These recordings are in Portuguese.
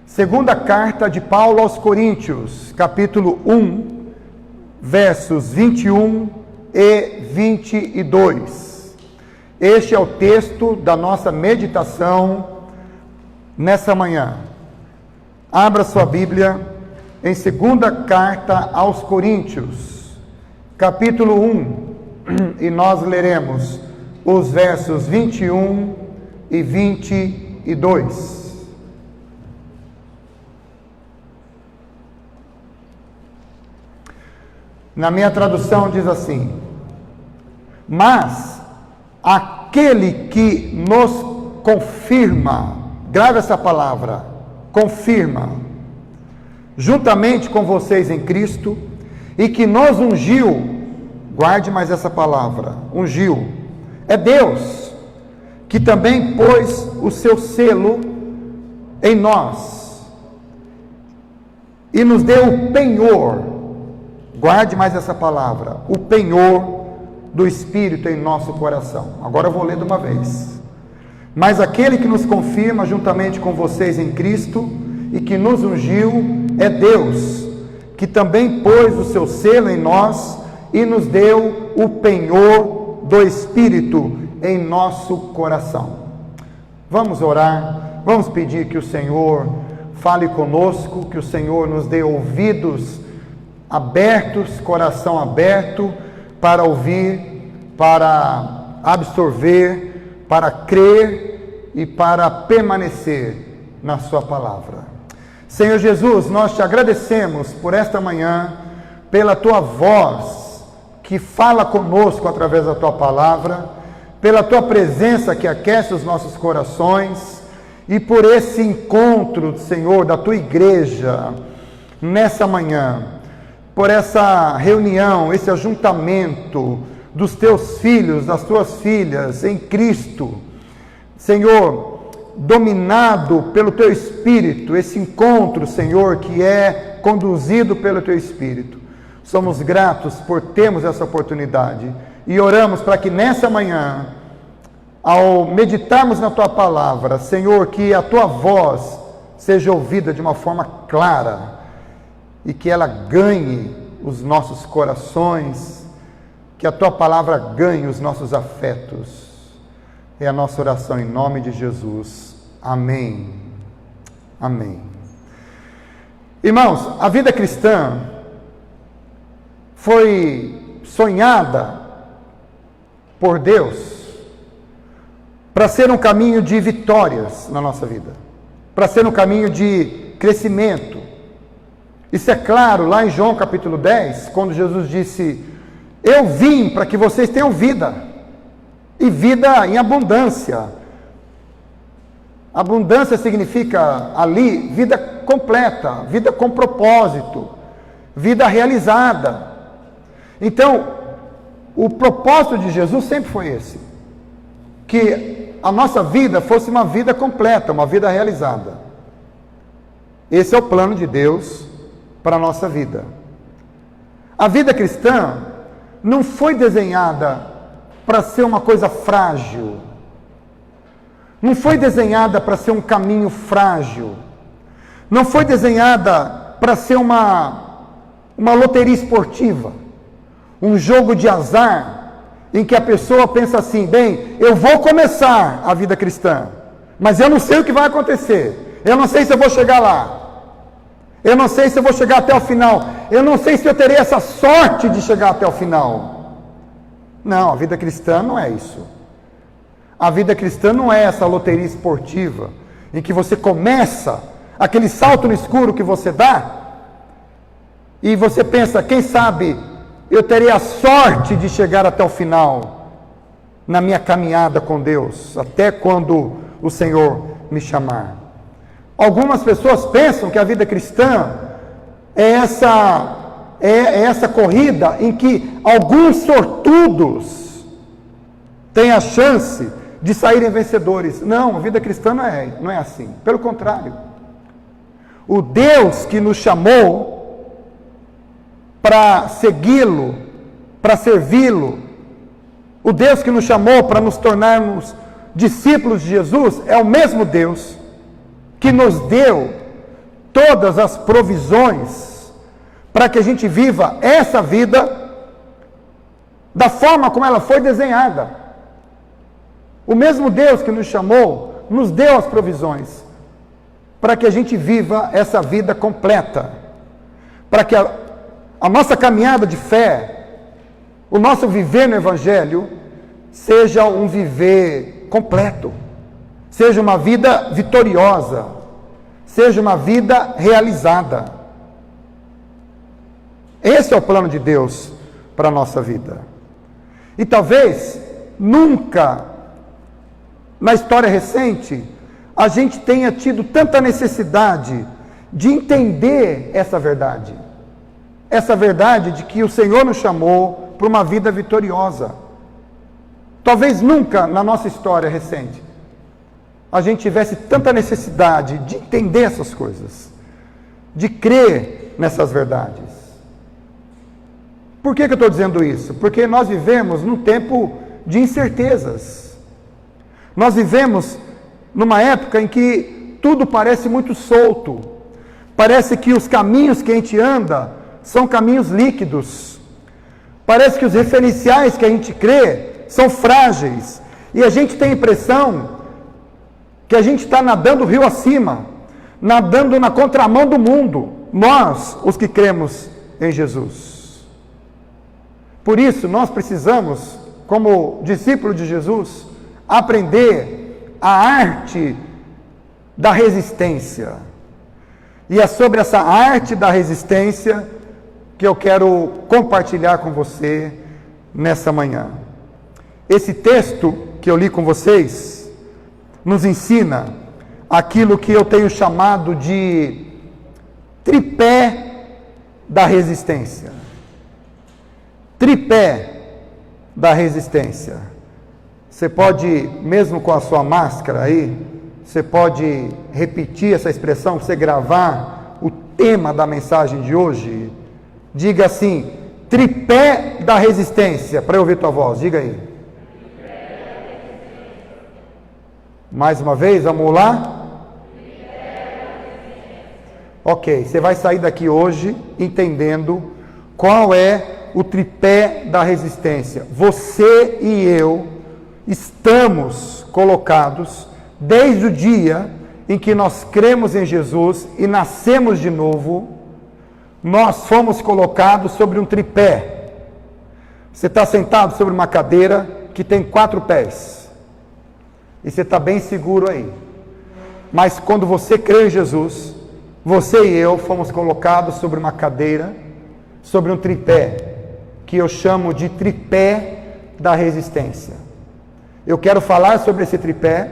Segunda carta de Paulo aos Coríntios, capítulo 1, versos 21 e 22. Este é o texto da nossa meditação nessa manhã. Abra sua Bíblia em segunda carta aos Coríntios, capítulo 1, e nós leremos os versos 21 e 22. Na minha tradução diz assim: mas aquele que nos confirma, grave essa palavra, confirma, juntamente com vocês em Cristo, e que nos ungiu, guarde mais essa palavra, ungiu, é Deus, que também pôs o seu selo em nós, e nos deu o penhor, guarde mais essa palavra, o penhor do Espírito em nosso coração. Agora eu vou ler de uma vez. Mas aquele que nos confirma juntamente com vocês em Cristo e que nos ungiu é Deus, que também pôs o seu selo em nós e nos deu o penhor do Espírito em nosso coração. Vamos orar, vamos pedir que o Senhor fale conosco, que o Senhor nos dê ouvidos abertos, coração aberto, para ouvir, para absorver, para crer e para permanecer na sua palavra. Senhor Jesus, nós te agradecemos por esta manhã, pela tua voz que fala conosco através da tua palavra, pela tua presença que aquece os nossos corações e por esse encontro, Senhor, da tua igreja nessa manhã, por essa reunião, esse ajuntamento dos teus filhos, das tuas filhas em Cristo, Senhor, dominado pelo teu Espírito, esse encontro, Senhor, que é conduzido pelo teu Espírito. Somos gratos por termos essa oportunidade e oramos para que nessa manhã, ao meditarmos na tua palavra, Senhor, que a tua voz seja ouvida de uma forma clara, e que ela ganhe os nossos corações, que a tua palavra ganhe os nossos afetos. É a nossa oração em nome de Jesus. Amém. Amém. Irmãos, a vida cristã foi sonhada por Deus para ser um caminho de vitórias na nossa vida, para ser um caminho de crescimento. Isso é claro lá em João capítulo 10, quando Jesus disse: eu vim para que vocês tenham vida, e vida em abundância. Abundância significa ali vida completa, vida com propósito, vida realizada. Então, o propósito de Jesus sempre foi esse, que a nossa vida fosse uma vida completa, uma vida realizada. Esse é o plano de Deus para a nossa vida. A vida cristã não foi desenhada para ser uma coisa frágil, não foi desenhada para ser um caminho frágil, não foi desenhada para ser uma loteria esportiva, um jogo de azar, em que a pessoa pensa assim: bem, eu vou começar a vida cristã, mas eu não sei o que vai acontecer, eu não sei se eu vou chegar lá, eu não sei se eu vou chegar até o final, eu não sei se eu terei essa sorte de chegar até o final. Não, a vida cristã não é isso. A vida cristã não é essa loteria esportiva, em que você começa, aquele salto no escuro que você dá, e você pensa: quem sabe eu terei a sorte de chegar até o final, na minha caminhada com Deus, até quando o Senhor me chamar. Algumas pessoas pensam que a vida cristã é essa corrida em que alguns sortudos têm a chance de saírem vencedores. Não, a vida cristã não é assim. Pelo contrário, o Deus que nos chamou para segui-lo, para servi-lo, o Deus que nos chamou para nos tornarmos discípulos de Jesus, é o mesmo Deus que nos deu todas as provisões para que a gente viva essa vida da forma como ela foi desenhada. O mesmo Deus que nos chamou, nos deu as provisões para que a gente viva essa vida completa, para que a nossa caminhada de fé, o nosso viver no Evangelho, seja um viver completo, seja uma vida vitoriosa, seja uma vida realizada. Esse é o plano de Deus para a nossa vida. E talvez nunca na história recente a gente tenha tido tanta necessidade de entender essa verdade de que o Senhor nos chamou para uma vida vitoriosa. Talvez nunca na nossa história recente a gente tivesse tanta necessidade de entender essas coisas, de crer nessas verdades. Por que eu estou dizendo isso? Porque nós vivemos num tempo de incertezas. Nós vivemos numa época em que tudo parece muito solto. Parece que os caminhos que a gente anda são caminhos líquidos. Parece que os referenciais que a gente crê são frágeis. E a gente tem a impressão que a gente está nadando rio acima, nadando na contramão do mundo. Nós, os que cremos em Jesus. Por isso, nós precisamos, como discípulos de Jesus, aprender a arte da resistência. E é sobre essa arte da resistência que eu quero compartilhar com você nessa manhã. Esse texto que eu li com vocês nos ensina aquilo que eu tenho chamado de tripé da resistência. Tripé da resistência. Você pode, mesmo com a sua máscara aí, você pode repetir essa expressão, você gravar o tema da mensagem de hoje. Diga assim: tripé da resistência, para eu ouvir tua voz, diga aí. Mais uma vez, vamos lá? Ok, você vai sair daqui hoje entendendo qual é o tripé da resistência. Você e eu estamos colocados, desde o dia em que nós cremos em Jesus e nascemos de novo, nós fomos colocados sobre um tripé. Você está sentado sobre uma cadeira que tem 4 pés. E você está bem seguro aí. Mas quando você crê em Jesus, você e eu fomos colocados sobre uma cadeira, sobre um tripé, que eu chamo de tripé da resistência. Eu quero falar sobre esse tripé,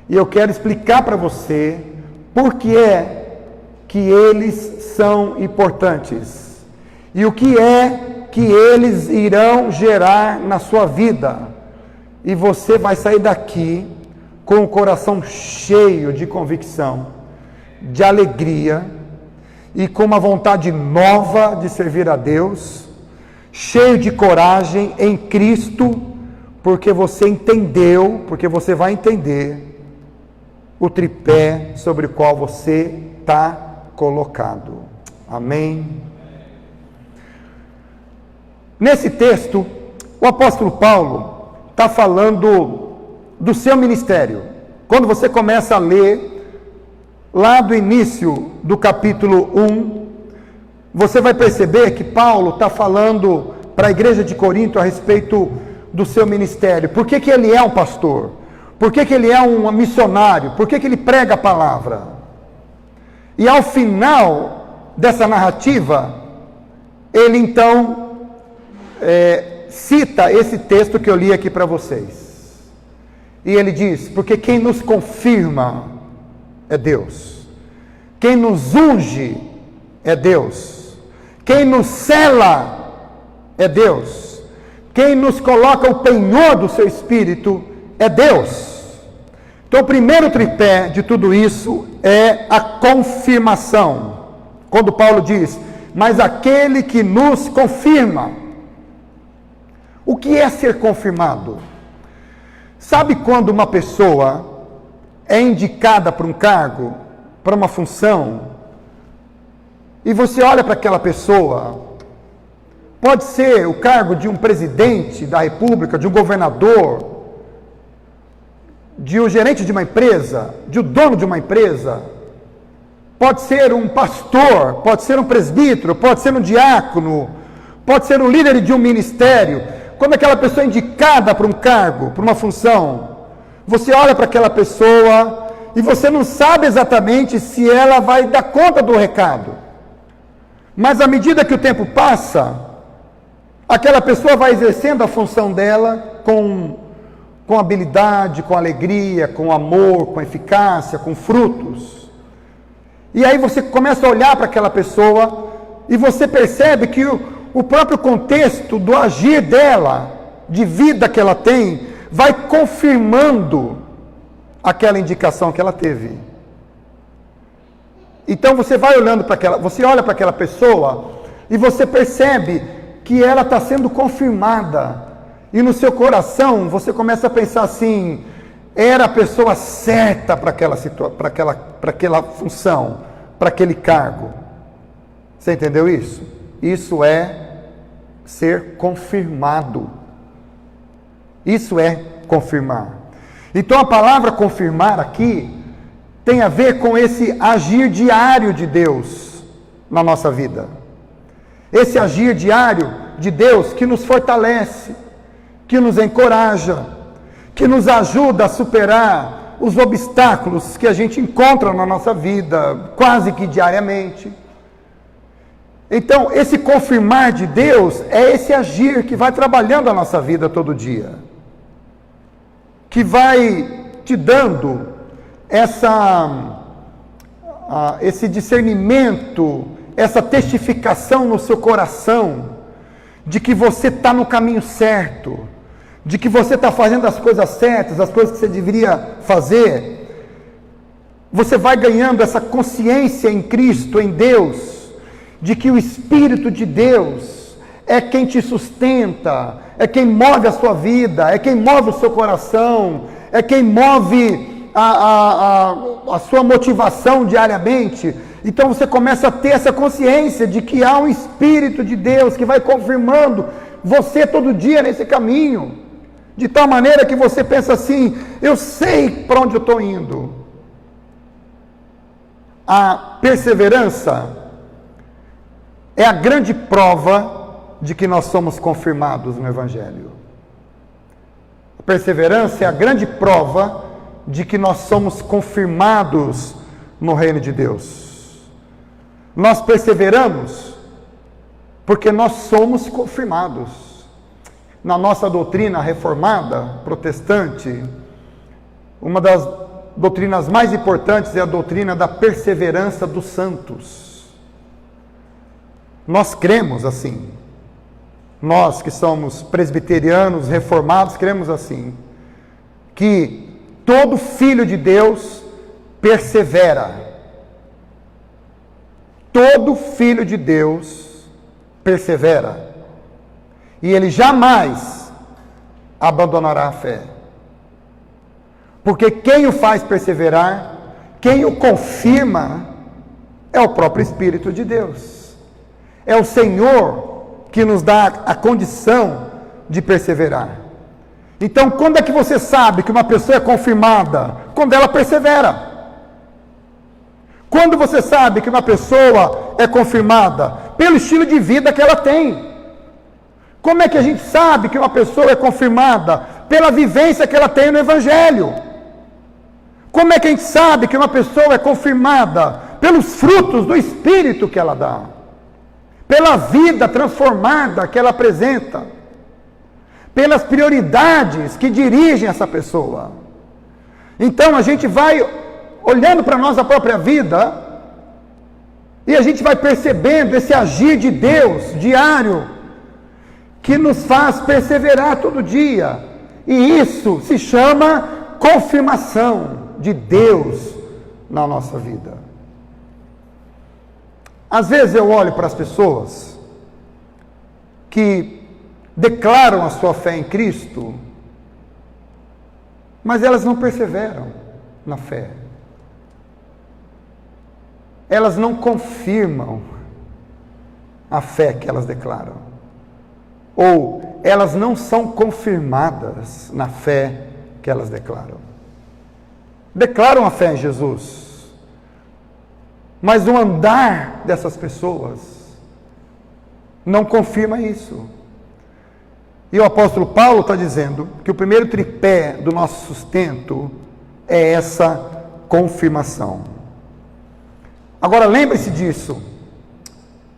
e eu quero explicar para você por que é que eles são importantes, e o que é que eles irão gerar na sua vida. E você vai sair daqui com o coração cheio de convicção, de alegria e com uma vontade nova de servir a Deus, cheio de coragem em Cristo, porque você entendeu, porque você vai entender o tripé sobre o qual você está colocado. Amém? Nesse texto, o apóstolo Paulo está falando do seu ministério. Quando você começa a ler, lá do início do capítulo 1, você vai perceber que Paulo está falando para a igreja de Corinto a respeito do seu ministério. Por que ele é um pastor? Por que ele é um missionário? Por que ele prega a palavra? E ao final dessa narrativa, ele então cita esse texto que eu li aqui para vocês. E ele diz: porque quem nos confirma é Deus, quem nos unge é Deus, quem nos sela é Deus, quem nos coloca o penhor do seu espírito é Deus. Então o primeiro tripé de tudo isso é a confirmação. Quando Paulo diz: mas aquele que nos confirma. O que é ser confirmado? Sabe quando uma pessoa é indicada para um cargo, para uma função, e você olha para aquela pessoa, pode ser o cargo de um presidente da república, de um governador, de um gerente de uma empresa, de um dono de uma empresa, pode ser um pastor, pode ser um presbítero, pode ser um diácono, pode ser um líder de um ministério. Quando aquela pessoa é indicada para um cargo, para uma função, você olha para aquela pessoa e você não sabe exatamente se ela vai dar conta do recado. Mas à medida que o tempo passa, aquela pessoa vai exercendo a função dela com habilidade, com alegria, com amor, com eficácia, com frutos. E aí você começa a olhar para aquela pessoa e você percebe que o próprio contexto do agir dela, de vida que ela tem, vai confirmando aquela indicação que ela teve. Então você vai olhando para aquela, você olha para aquela pessoa e você percebe que ela está sendo confirmada. E no seu coração você começa a pensar assim: era a pessoa certa para aquela função, para aquele cargo. Você entendeu isso? Isso é ser confirmado. Isso é confirmar. Então a palavra confirmar aqui tem a ver com esse agir diário de Deus na nossa vida. Esse agir diário de Deus que nos fortalece, que nos encoraja, que nos ajuda a superar os obstáculos que a gente encontra na nossa vida, quase que diariamente. Então, esse confirmar de Deus é esse agir que vai trabalhando a nossa vida todo dia, que vai te dando esse discernimento, essa testificação no seu coração, de que você está no caminho certo, de que você está fazendo as coisas certas, as coisas que você deveria fazer. Você vai ganhando essa consciência em Cristo, em Deus, de que o Espírito de Deus é quem te sustenta, é quem move a sua vida, é quem move o seu coração, é quem move a sua motivação diariamente. Então você começa a ter essa consciência de que há um Espírito de Deus que vai confirmando você todo dia nesse caminho, de tal maneira que você pensa assim: eu sei para onde eu estou indo. A perseverança é a grande prova de que nós somos confirmados no Evangelho. A perseverança é a grande prova de que nós somos confirmados no reino de Deus. Nós perseveramos porque nós somos confirmados. Na nossa doutrina reformada, protestante, uma das doutrinas mais importantes é a doutrina da perseverança dos santos. Nós cremos assim. Nós que somos presbiterianos, reformados, cremos assim, que todo filho de Deus persevera. Todo filho de Deus persevera. E ele jamais abandonará a fé. Porque quem o faz perseverar, quem o confirma, é o próprio Espírito de Deus. É o Senhor que nos dá a condição de perseverar. Então, quando é que você sabe que uma pessoa é confirmada? Quando ela persevera. Quando você sabe que uma pessoa é confirmada? Pelo estilo de vida que ela tem. Como é que a gente sabe que uma pessoa é confirmada? Pela vivência que ela tem no Evangelho. Como é que a gente sabe que uma pessoa é confirmada? Pelos frutos do Espírito que ela dá. Pela vida transformada que ela apresenta, pelas prioridades que dirigem essa pessoa. Então a gente vai olhando para a nossa própria vida e a gente vai percebendo esse agir de Deus diário que nos faz perseverar todo dia. E isso se chama confirmação de Deus na nossa vida. Às vezes eu olho para as pessoas que declaram a sua fé em Cristo, mas elas não perseveram na fé. Elas não confirmam a fé que elas declaram. Ou elas não são confirmadas na fé que elas declaram. Declaram a fé em Jesus, mas o andar dessas pessoas não confirma isso. E o apóstolo Paulo está dizendo que o primeiro tripé do nosso sustento é essa confirmação. Agora lembre-se disso,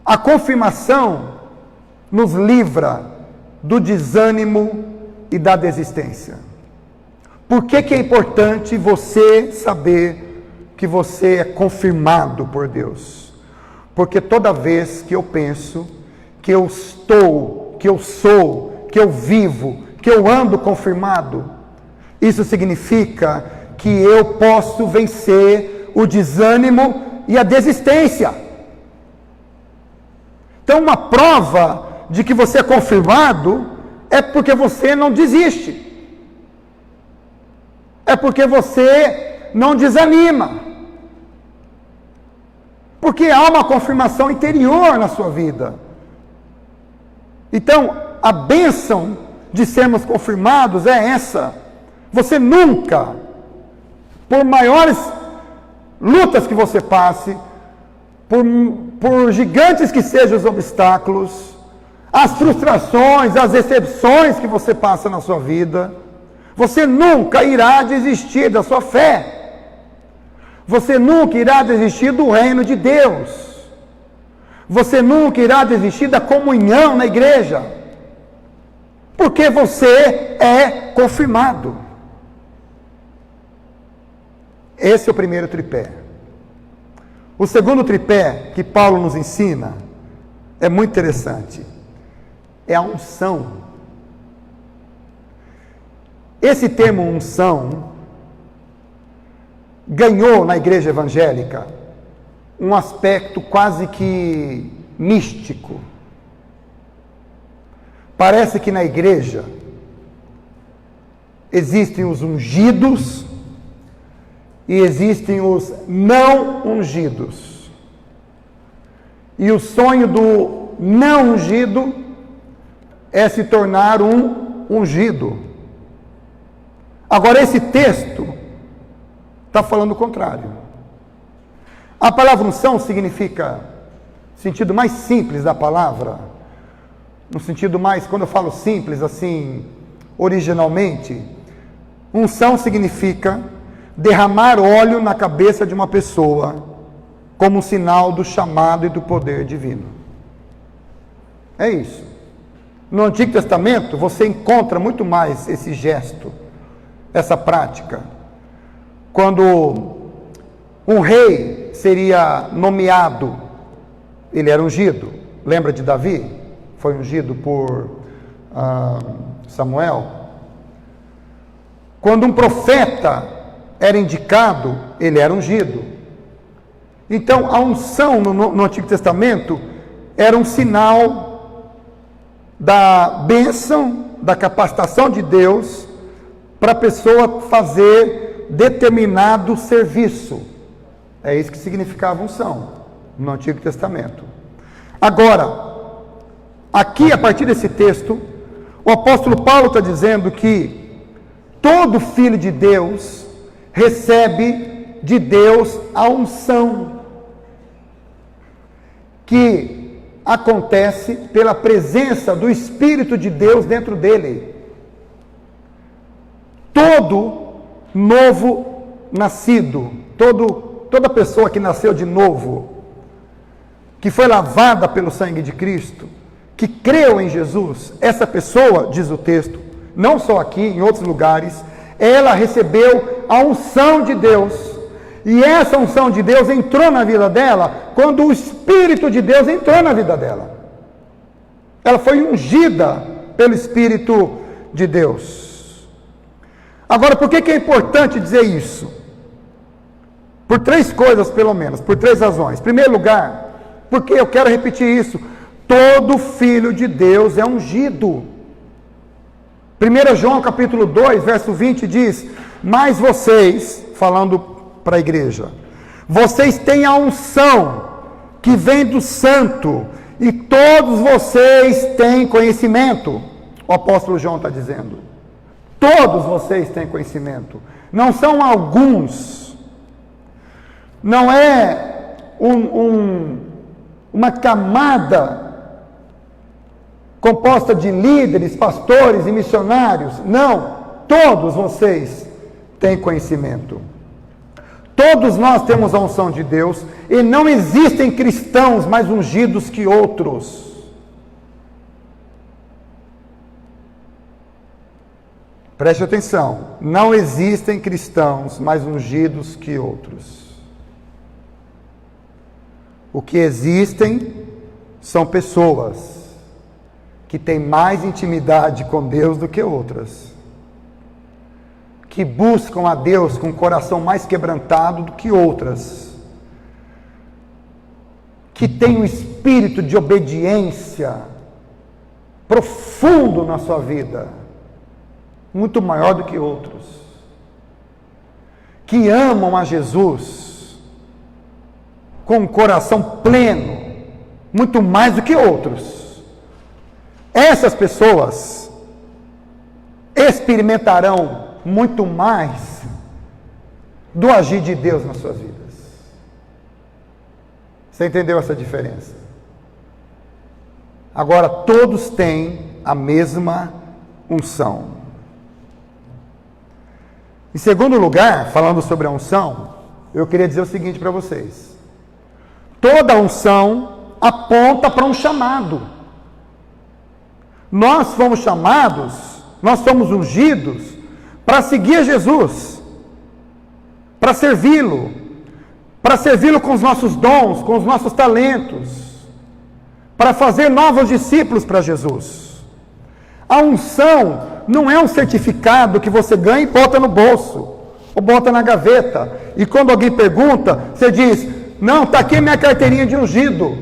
a confirmação nos livra do desânimo e da desistência. Por que é importante você saber que você é confirmado por Deus? Porque toda vez que eu penso que eu estou, que eu sou, que eu vivo, que eu ando confirmado, isso significa que eu posso vencer o desânimo e a desistência. Então, uma prova de que você é confirmado é porque você não desiste. É porque você não desanima. Porque há uma confirmação interior na sua vida. Então, a bênção de sermos confirmados é essa. Você nunca, por maiores lutas que você passe, por gigantes que sejam os obstáculos, as frustrações, as decepções que você passa na sua vida, você nunca irá desistir da sua fé. Você nunca irá desistir do reino de Deus. Você nunca irá desistir da comunhão na igreja. Porque você é confirmado. Esse é o primeiro tripé. O segundo tripé que Paulo nos ensina é muito interessante. É a unção. Esse termo unção ganhou na igreja evangélica um aspecto quase que místico. Parece que na igreja existem os ungidos e existem os não ungidos. E o sonho do não ungido é se tornar um ungido. Agora, esse texto está falando o contrário. A palavra unção significa, no sentido mais simples da palavra, no sentido mais, quando eu falo simples, assim, originalmente, unção significa derramar óleo na cabeça de uma pessoa, como um sinal do chamado e do poder divino. É isso. No Antigo Testamento, você encontra muito mais esse gesto, essa prática. Quando um rei seria nomeado, ele era ungido. Lembra de Davi? Foi ungido por Samuel. Quando um profeta era indicado, ele era ungido. Então, a unção no Antigo Testamento era um sinal da bênção, da capacitação de Deus para a pessoa fazer determinado serviço. É isso que significava unção no Antigo Testamento. Agora, aqui a partir desse texto, o apóstolo Paulo está dizendo que todo filho de Deus recebe de Deus a unção, que acontece pela presença do Espírito de Deus dentro dele. Todo novo nascido, toda pessoa que nasceu de novo, que foi lavada pelo sangue de Cristo, que creu em Jesus, essa pessoa, diz o texto, não só aqui, em outros lugares, ela recebeu a unção de Deus, e essa unção de Deus entrou na vida dela, quando o Espírito de Deus entrou na vida dela. Ela foi ungida pelo Espírito de Deus. Agora, por que é importante dizer isso? Por três coisas, pelo menos, por três razões. Em primeiro lugar, porque eu quero repetir isso, todo filho de Deus é ungido. 1 João capítulo 2, verso 20 diz: mas vocês, falando para a igreja, vocês têm a unção que vem do Santo E todos vocês têm conhecimento, o apóstolo João está dizendo. Todos vocês têm conhecimento. Não são alguns. Não é uma camada composta de líderes, pastores e missionários. Não. Todos vocês têm conhecimento. Todos nós temos a unção de Deus. E não existem cristãos mais ungidos que outros. Preste atenção. Não existem cristãos mais ungidos que outros. O que existem são pessoas que têm mais intimidade com Deus do que outras. Que buscam a Deus com o coração mais quebrantado do que outras. Que têm um espírito de obediência profundo na sua vida, muito maior do que outros. Que amam a Jesus com um coração pleno, muito mais do que outros. Essas pessoas experimentarão muito mais do agir de Deus nas suas vidas. Você entendeu essa diferença? Agora, todos têm a mesma unção. Em segundo lugar, falando sobre a unção, eu queria dizer o seguinte para vocês. Toda unção aponta para um chamado. Nós fomos chamados, nós fomos ungidos para seguir Jesus, para servi-lo com os nossos dons, com os nossos talentos, para fazer novos discípulos para Jesus. A unção não é um certificado que você ganha e bota no bolso, ou bota na gaveta, e quando alguém pergunta, você diz: não, está aqui minha carteirinha de ungido.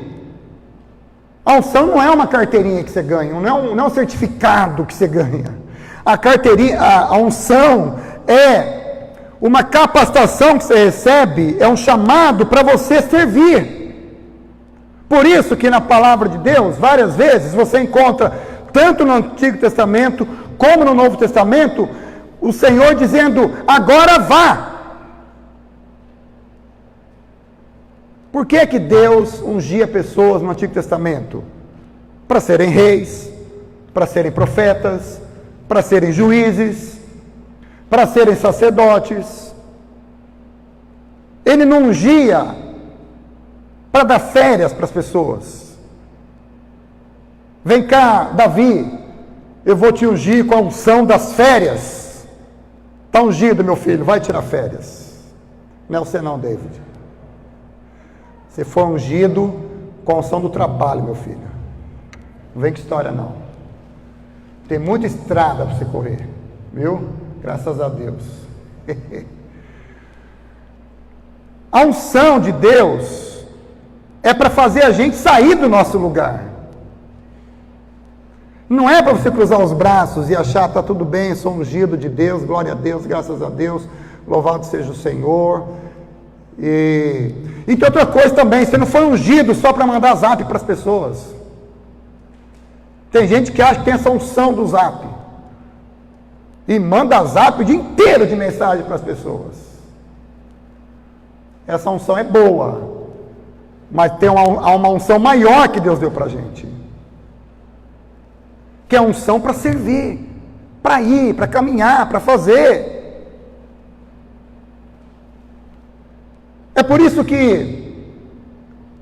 A unção não é uma carteirinha que você ganha, não é um certificado que você ganha. A unção é uma capacitação que você recebe, é um chamado para você servir. Por isso que na palavra de Deus, várias vezes, você encontra, tanto no Antigo Testamento, como no Novo Testamento, o Senhor dizendo: agora vá. Por que que Deus ungia pessoas no Antigo Testamento? Para serem reis, para serem profetas, para serem juízes, para serem sacerdotes. Ele não ungia para dar férias para as pessoas. Vem cá, Davi, eu vou te ungir com a unção das férias. Está ungido, meu filho, vai tirar férias. Não é você não, David. Você foi ungido com a unção do trabalho, meu filho. Não vem com história, não. Tem muita estrada para você correr, viu? Graças a Deus. A unção de Deus é para fazer a gente sair do nosso lugar. Não é para você cruzar os braços e achar: está tudo bem, sou ungido de Deus, glória a Deus, graças a Deus, louvado seja o Senhor. E tem outra coisa também, você não foi ungido só para mandar zap para as pessoas. Tem gente que acha que tem essa unção do zap e manda zap o dia inteiro de mensagem para as pessoas. Essa unção é boa, mas tem uma unção maior que Deus deu para a gente, que é a unção para servir, para ir, para caminhar, para fazer. É por isso que,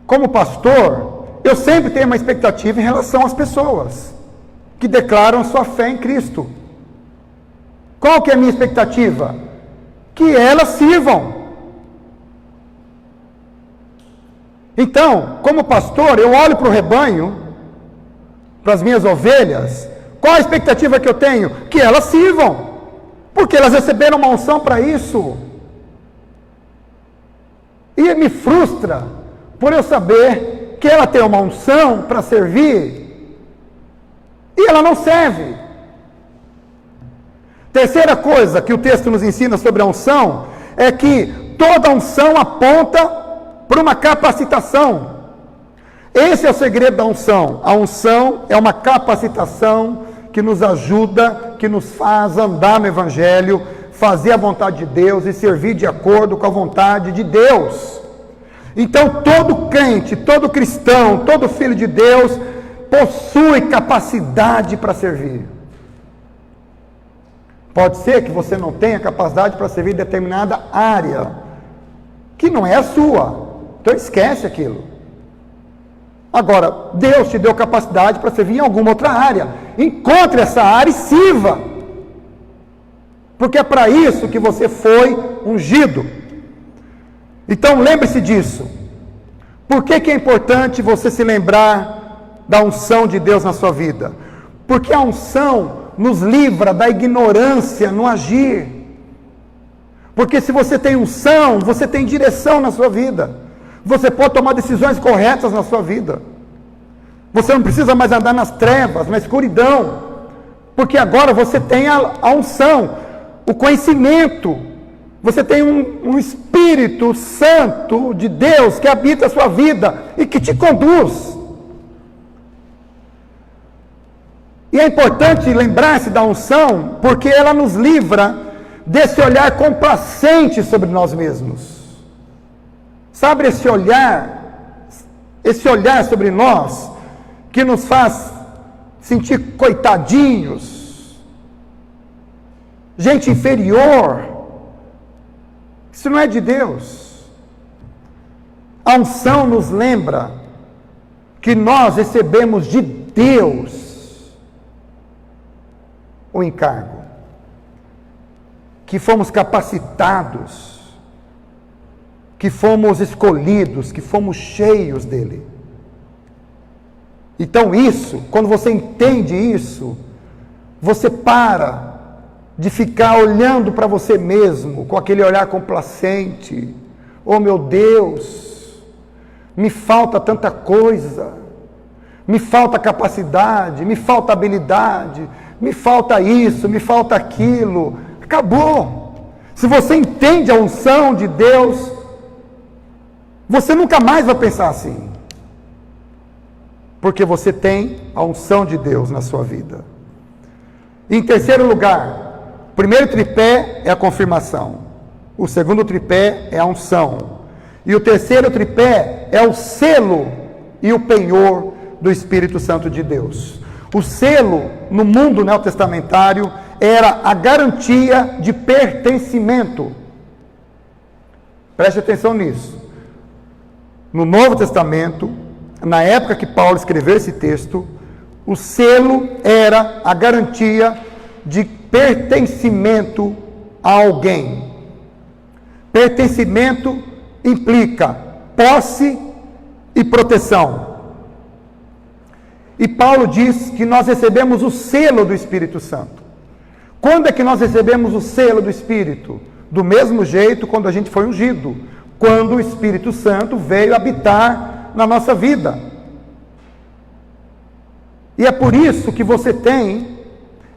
como pastor, eu sempre tenho uma expectativa em relação às pessoas que declaram sua fé em Cristo. Qual que é a minha expectativa? Que elas sirvam. Então, como pastor, eu olho para o rebanho, para as minhas ovelhas. Qual a expectativa que eu tenho? Que elas sirvam, porque elas receberam uma unção para isso. E me frustra por eu saber que ela tem uma unção para servir e ela não serve. Terceira coisa que o texto nos ensina sobre a unção é que toda unção aponta para uma capacitação. Esse é o segredo da unção. A unção é uma capacitação que nos ajuda, que nos faz andar no Evangelho, fazer a vontade de Deus e servir de acordo com a vontade de Deus. Então todo crente, todo cristão, todo filho de Deus possui capacidade para servir. Pode ser que você não tenha capacidade para servir em determinada área, que não é a sua, então esquece aquilo. Agora, Deus te deu capacidade para servir em alguma outra área. Encontre essa área e sirva. Porque é para isso que você foi ungido. Então lembre-se disso. Por que é importante você se lembrar da unção de Deus na sua vida? Porque a unção nos livra da ignorância no agir. Porque se você tem unção, você tem direção na sua vida. Você pode tomar decisões corretas na sua vida. Você não precisa mais andar nas trevas, na escuridão. Porque agora você tem a unção, o conhecimento. Você tem um Espírito Santo de Deus que habita a sua vida e que te conduz. E é importante lembrar-se da unção, porque ela nos livra desse olhar complacente sobre nós mesmos. Sabe esse olhar sobre nós, que nos faz sentir coitadinhos, gente inferior? Isso não é de Deus. A unção nos lembra que nós recebemos de Deus o encargo, que fomos capacitados, que fomos escolhidos, que fomos cheios dele. Então isso, quando você entende isso, você para de ficar olhando para você mesmo, com aquele olhar complacente. Oh meu Deus, me falta tanta coisa, me falta capacidade, me falta habilidade, me falta isso, me falta aquilo. Acabou. Se você entende a unção de Deus, você nunca mais vai pensar assim. Porque você tem a unção de Deus na sua vida. Em terceiro lugar, o primeiro tripé é a confirmação. O segundo tripé é a unção. E o terceiro tripé é o selo e o penhor do Espírito Santo de Deus. O selo, no mundo neotestamentário, era a garantia de pertencimento. Preste atenção nisso. No Novo Testamento, na época que Paulo escreveu esse texto, o selo era a garantia de pertencimento a alguém. Pertencimento implica posse e proteção. E Paulo diz que nós recebemos o selo do Espírito Santo. Quando é que nós recebemos o selo do Espírito? Do mesmo jeito quando a gente foi ungido, quando o Espírito Santo veio habitar na nossa vida. E é por isso que você tem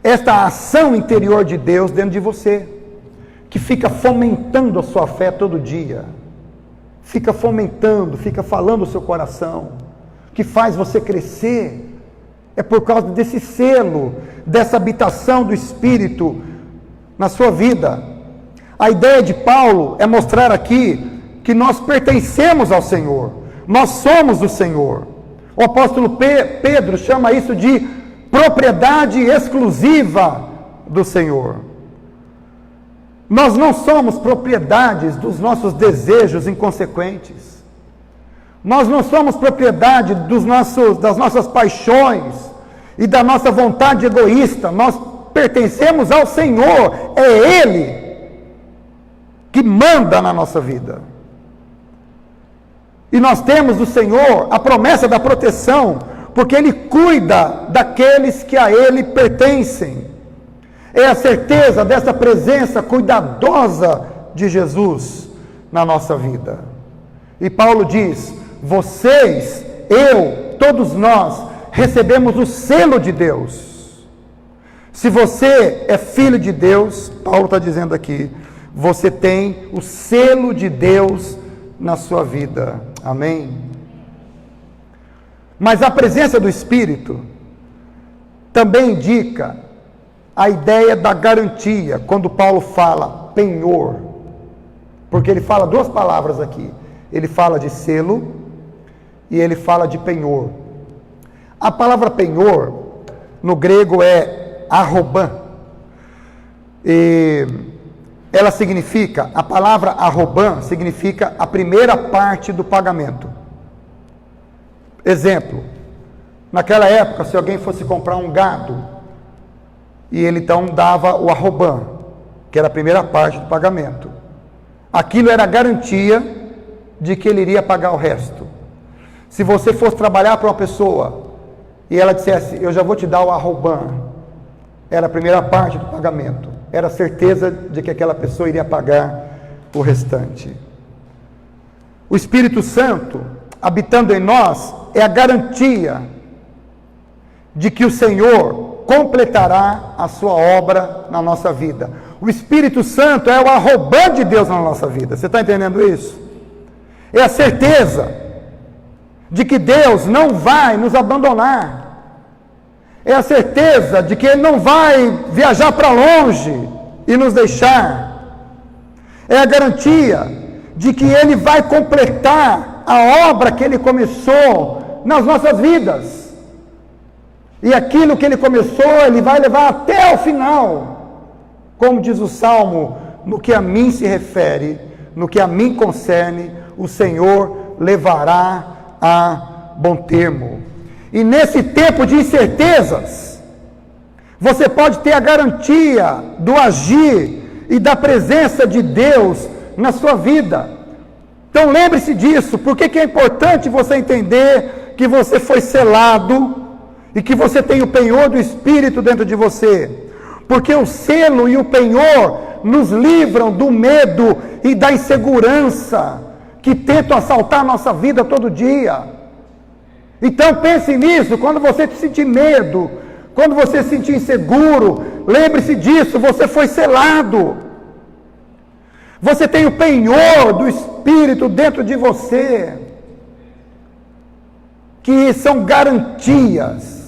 esta ação interior de Deus dentro de você, que fica fomentando a sua fé todo dia, fica fomentando, fica falando o seu coração, que faz você crescer. É por causa desse selo, dessa habitação do Espírito na sua vida. A ideia de Paulo é mostrar aqui que nós pertencemos ao Senhor, nós somos do Senhor. O apóstolo Pedro chama isso de propriedade exclusiva do Senhor. Nós não somos propriedades dos nossos desejos inconsequentes. Nós não somos propriedade das nossas paixões e da nossa vontade egoísta. Nós pertencemos ao Senhor. É Ele que manda na nossa vida. E nós temos do Senhor a promessa da proteção, porque Ele cuida daqueles que a Ele pertencem. É a certeza dessa presença cuidadosa de Jesus na nossa vida. E Paulo diz: vocês, eu, todos nós, recebemos o selo de Deus. Se você é filho de Deus, Paulo está dizendo aqui, você tem o selo de Deus na sua vida. Amém? Mas a presença do Espírito também indica a ideia da garantia, quando Paulo fala penhor, porque ele fala duas palavras aqui, ele fala de selo e ele fala de penhor. A palavra penhor, no grego é arrobã, e ela significa, a palavra arrobã significa a primeira parte do pagamento. Exemplo, naquela época, se alguém fosse comprar um gado, e ele então dava o arrobã, que era a primeira parte do pagamento, aquilo era garantia de que ele iria pagar o resto. Se você fosse trabalhar para uma pessoa, e ela dissesse, eu já vou te dar o arrobã, era a primeira parte do pagamento, era a certeza de que aquela pessoa iria pagar o restante. O Espírito Santo, habitando em nós, é a garantia de que o Senhor completará a sua obra na nossa vida. O Espírito Santo é o arrobã de Deus na nossa vida. Você está entendendo isso? É a certeza de que Deus não vai nos abandonar. É a certeza de que Ele não vai viajar para longe e nos deixar. É a garantia de que Ele vai completar a obra que Ele começou nas nossas vidas. E aquilo que Ele começou, Ele vai levar até o final. Como diz o Salmo, no que a mim se refere, no que a mim concerne, o Senhor levará a bom termo. E nesse tempo de incertezas, você pode ter a garantia do agir e da presença de Deus na sua vida. Então lembre-se disso. Por que é importante você entender que você foi selado e que você tem o penhor do Espírito dentro de você? Porque o selo e o penhor nos livram do medo e da insegurança que tentam assaltar a nossa vida todo dia. Então pense nisso, quando você sentir medo, quando você se sentir inseguro, lembre-se disso, você foi selado. Você tem o penhor do Espírito dentro de você, que são garantias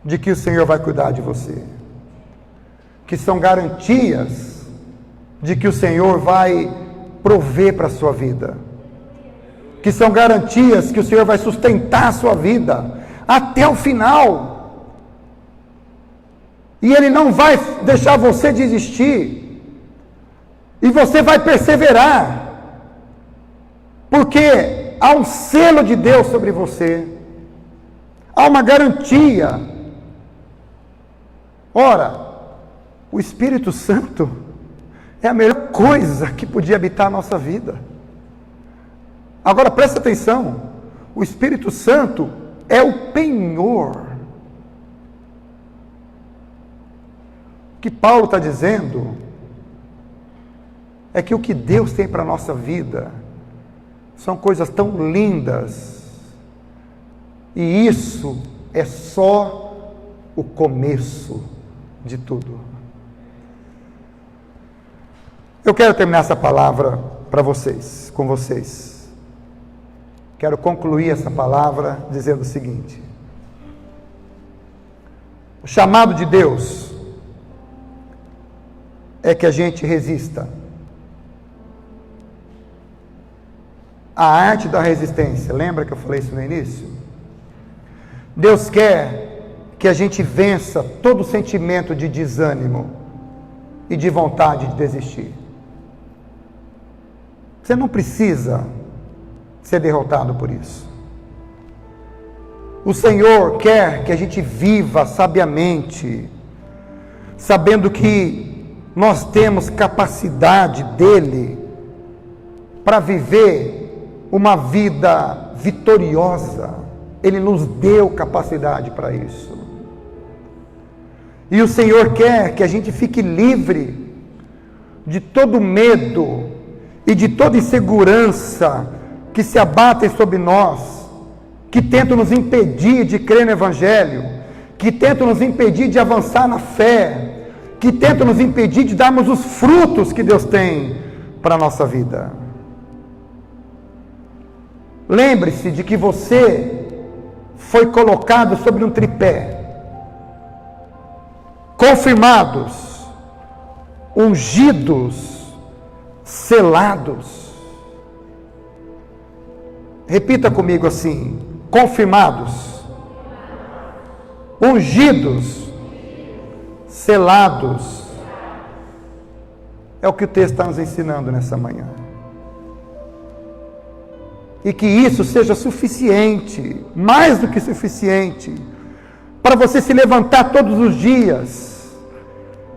de que o Senhor vai cuidar de você, que são garantias de que o Senhor vai prover para a sua vida, que são garantias que o Senhor vai sustentar a sua vida até o final, e Ele não vai deixar você desistir, e você vai perseverar, porque há um selo de Deus sobre você, há uma garantia. Ora, o Espírito Santo é a melhor coisa que podia habitar a nossa vida. Agora presta atenção, o Espírito Santo é o penhor. O que Paulo está dizendo é que o que Deus tem para a nossa vida são coisas tão lindas, e isso é só o começo de tudo. Eu quero terminar essa palavra para vocês, com vocês. Quero concluir essa palavra dizendo o seguinte: o chamado de Deus é que a gente resista. A arte da resistência, lembra que eu falei isso no início? Deus quer que a gente vença todo sentimento de desânimo e de vontade de desistir. Você não precisa ser derrotado por isso. O Senhor quer que a gente viva sabiamente, sabendo que nós temos capacidade dEle para viver uma vida vitoriosa. Ele nos deu capacidade para isso. E o Senhor quer que a gente fique livre de todo medo e de toda insegurança que se abatem sobre nós, que tentam nos impedir de crer no Evangelho, que tentam nos impedir de avançar na fé, que tentam nos impedir de darmos os frutos que Deus tem para a nossa vida. Lembre-se de que você foi colocado sobre um tripé, confirmados, ungidos, selados. Repita comigo assim: confirmados, ungidos, selados. É o que o texto está nos ensinando nessa manhã. E que isso seja suficiente, mais do que suficiente, para você se levantar todos os dias,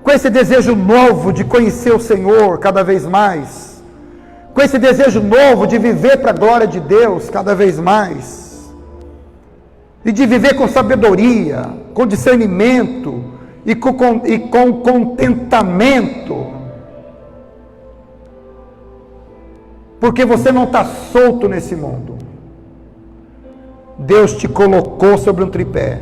com esse desejo novo de conhecer o Senhor cada vez mais, com esse desejo novo de viver para a glória de Deus cada vez mais, e de viver com sabedoria, com discernimento e com contentamento, porque você não está solto nesse mundo. Deus te colocou sobre um tripé,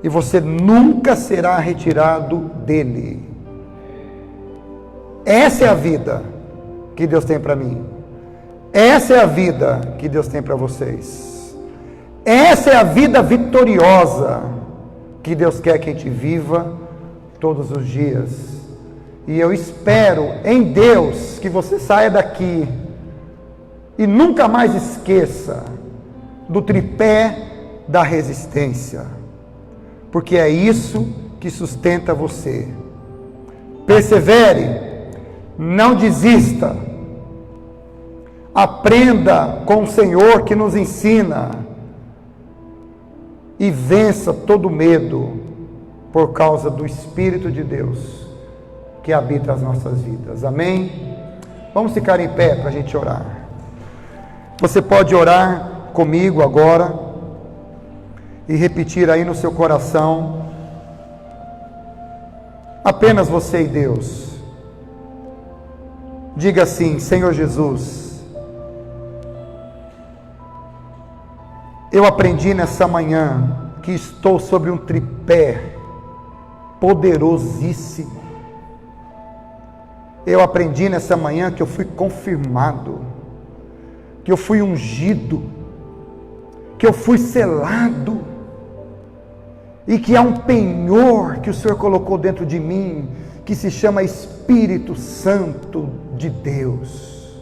e você nunca será retirado dele. Essa é a vida que Deus tem para mim. Essa é a vida que Deus tem para vocês. Essa é a vida vitoriosa que Deus quer que a gente viva todos os dias. E eu espero em Deus que você saia daqui e nunca mais esqueça do tripé da resistência, porque é isso que sustenta você. Persevere, não desista, aprenda com o Senhor que nos ensina e vença todo medo por causa do Espírito de Deus que habita as nossas vidas. Amém? Vamos ficar em pé para a gente orar. Você pode orar comigo agora e repetir aí no seu coração, apenas você e Deus. Diga assim: Senhor Jesus, eu aprendi nessa manhã que estou sobre um tripé poderosíssimo. Eu aprendi nessa manhã que eu fui confirmado, que eu fui ungido, que eu fui selado, e que há um penhor que o Senhor colocou dentro de mim, que se chama Espírito Santo de Deus.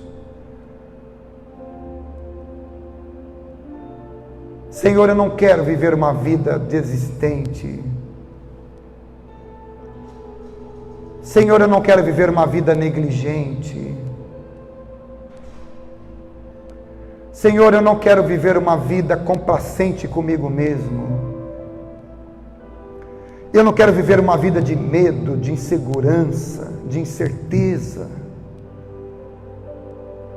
Senhor, eu não quero viver uma vida desistente. Senhor, eu não quero viver uma vida negligente. Senhor, eu não quero viver uma vida complacente comigo mesmo. Eu não quero viver uma vida de medo, de insegurança, de incerteza.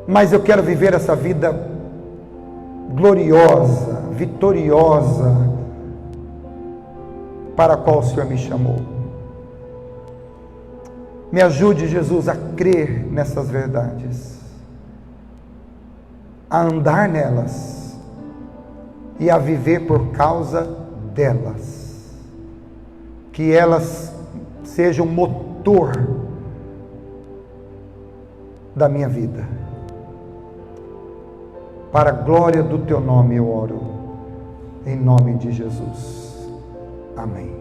Mas eu quero viver essa vida gloriosa, vitoriosa, para a qual o Senhor me chamou. Me ajude, Jesus, a crer nessas verdades, a andar nelas e a viver por causa delas. Que elas sejam motor da minha vida. Para a glória do teu nome eu oro, em nome de Jesus. Amém.